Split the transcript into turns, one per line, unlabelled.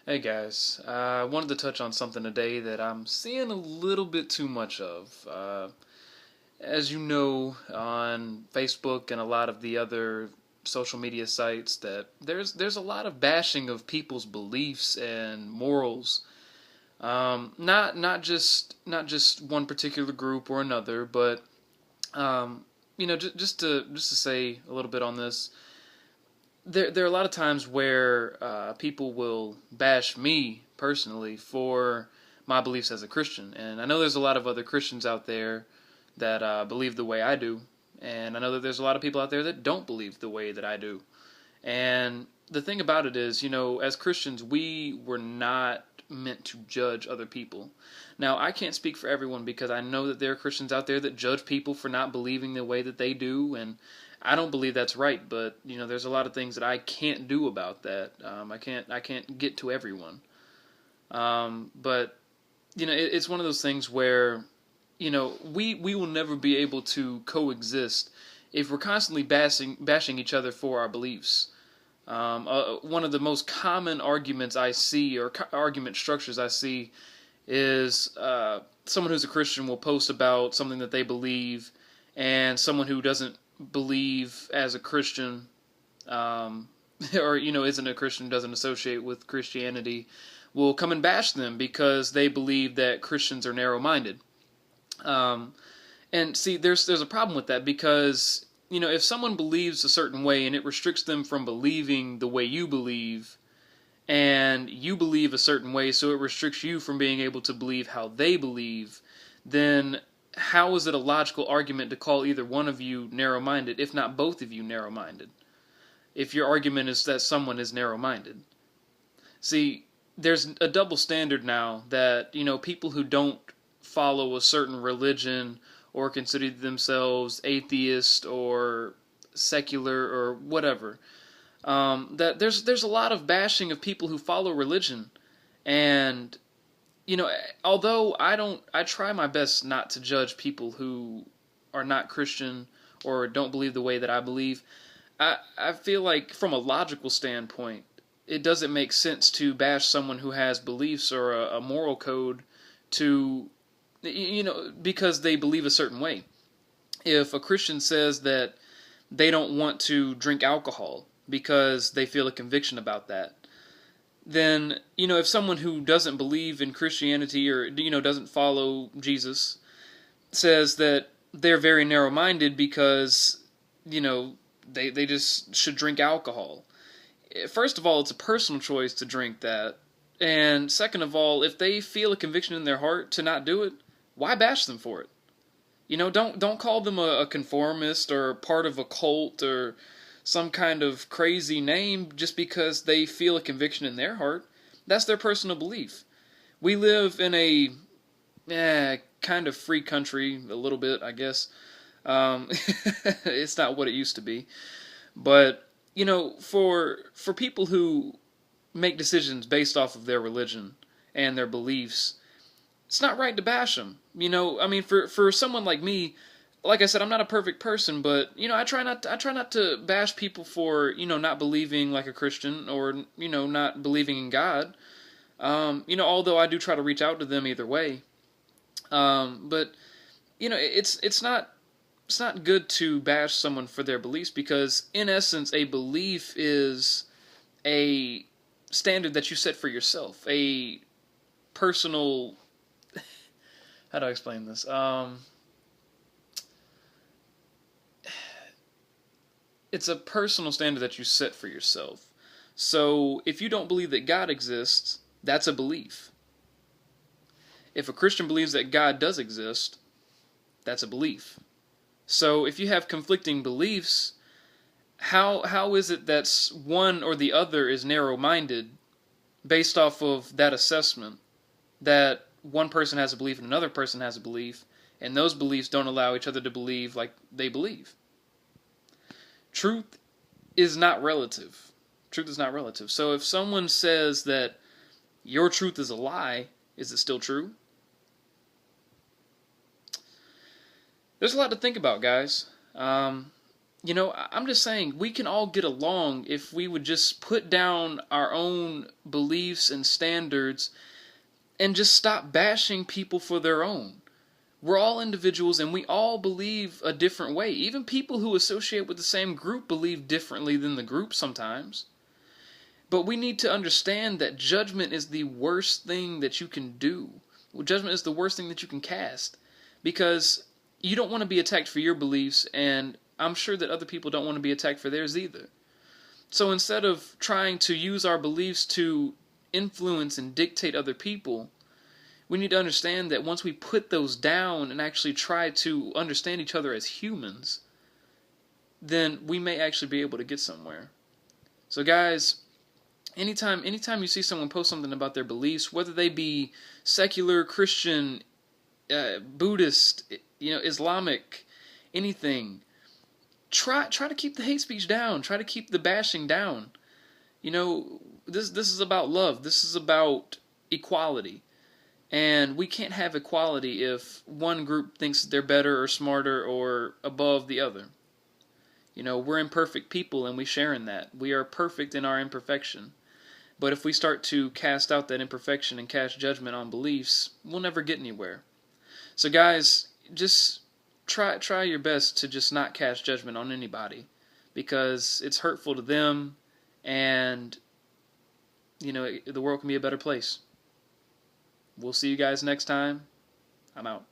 Hey guys, I wanted to touch on something today that I'm seeing a little bit too much of. As you know, on Facebook and a lot of the other social media sites, that there's a lot of bashing of people's beliefs and morals. Not just one particular group or another, but just to say a little bit on this. There are a lot of times where people will bash me personally for my beliefs as a Christian, and I know there's a lot of other Christians out there that believe the way I do, and I know that there's a lot of people out there that don't believe the way that I do. And the thing about it is, as Christians, we were not meant to judge other people. Now, I can't speak for everyone because I know that there are Christians out there that judge people for not believing the way that they do, and I don't believe that's right. But there's a lot of things that I can't do about that. I can't get to everyone. But it's one of those things where we will never be able to coexist if we're constantly bashing each other for our beliefs. One of the most common arguments I see, or argument structures I see, is someone who's a Christian will post about something that they believe, and someone who doesn't believe as a Christian, or isn't a Christian, doesn't associate with Christianity, will come and bash them because they believe that Christians are narrow-minded. Um, and see, there's a problem with that because if someone believes a certain way and it restricts them from believing the way you believe, and you believe a certain way, so it restricts you from being able to believe how they believe, then how is it a logical argument to call either one of you narrow-minded, if not both of you narrow-minded? If your argument is that someone is narrow-minded. See, there's a double standard now that, people who don't follow a certain religion or consider themselves atheist or secular or whatever, that there's a lot of bashing of people who follow religion, and although I try my best not to judge people who are not Christian or don't believe the way that I believe. I feel like from a logical standpoint, it doesn't make sense to bash someone who has beliefs or a moral code to because they believe a certain way. If a Christian says that they don't want to drink alcohol because they feel a conviction about that, then if someone who doesn't believe in Christianity or doesn't follow Jesus says that they're very narrow-minded because they just should drink alcohol. First of all, it's a personal choice to drink that, and second of all, if they feel a conviction in their heart to not do it, why bash them for it? Don't call them a conformist or part of a cult or some kind of crazy name just because they feel a conviction in their heart. That's their personal belief. We live in a kind of free country, a little bit, I guess. It's not what it used to be, but for people who make decisions based off of their religion and their beliefs, it's not right to bash them. I mean, for someone like me, like I said, I'm not a perfect person, but I try not to bash people for not believing like a Christian or not believing in God. Although I do try to reach out to them either way. But it's not good to bash someone for their beliefs because in essence a belief is a standard that you set for yourself, a personal. How do I explain this? It's a personal standard that you set for yourself. So if you don't believe that God exists, that's a belief. If a Christian believes that God does exist, that's a belief. So if you have conflicting beliefs, how is it that one or the other is narrow-minded based off of that assessment that one person has a belief and another person has a belief, and those beliefs don't allow each other to believe like they believe? Truth is not relative. Truth is not relative. So if someone says that your truth is a lie, is it still true? There's a lot to think about, guys. I'm just saying we can all get along if we would just put down our own beliefs and standards and just stop bashing people for their own. We're all individuals and we all believe a different way. Even people who associate with the same group believe differently than the group sometimes. But we need to understand that judgment is the worst thing that you can do. Judgment is the worst thing that you can cast, because you don't want to be attacked for your beliefs, and I'm sure that other people don't want to be attacked for theirs either. So instead of trying to use our beliefs to influence and dictate other people, we need to understand that once we put those down and actually try to understand each other as humans, then we may actually be able to get somewhere. So guys, anytime you see someone post something about their beliefs, whether they be secular, Christian, Buddhist, Islamic, anything, try to keep the hate speech down. Try to keep the bashing down. This is about love. This is about equality. And we can't have equality if one group thinks they're better or smarter or above the other. We're imperfect people and we share in that. We are perfect in our imperfection. But if we start to cast out that imperfection and cast judgment on beliefs, we'll never get anywhere. So guys, just try your best to just not cast judgment on anybody, because it's hurtful to them, and the world can be a better place. We'll see you guys next time. I'm out.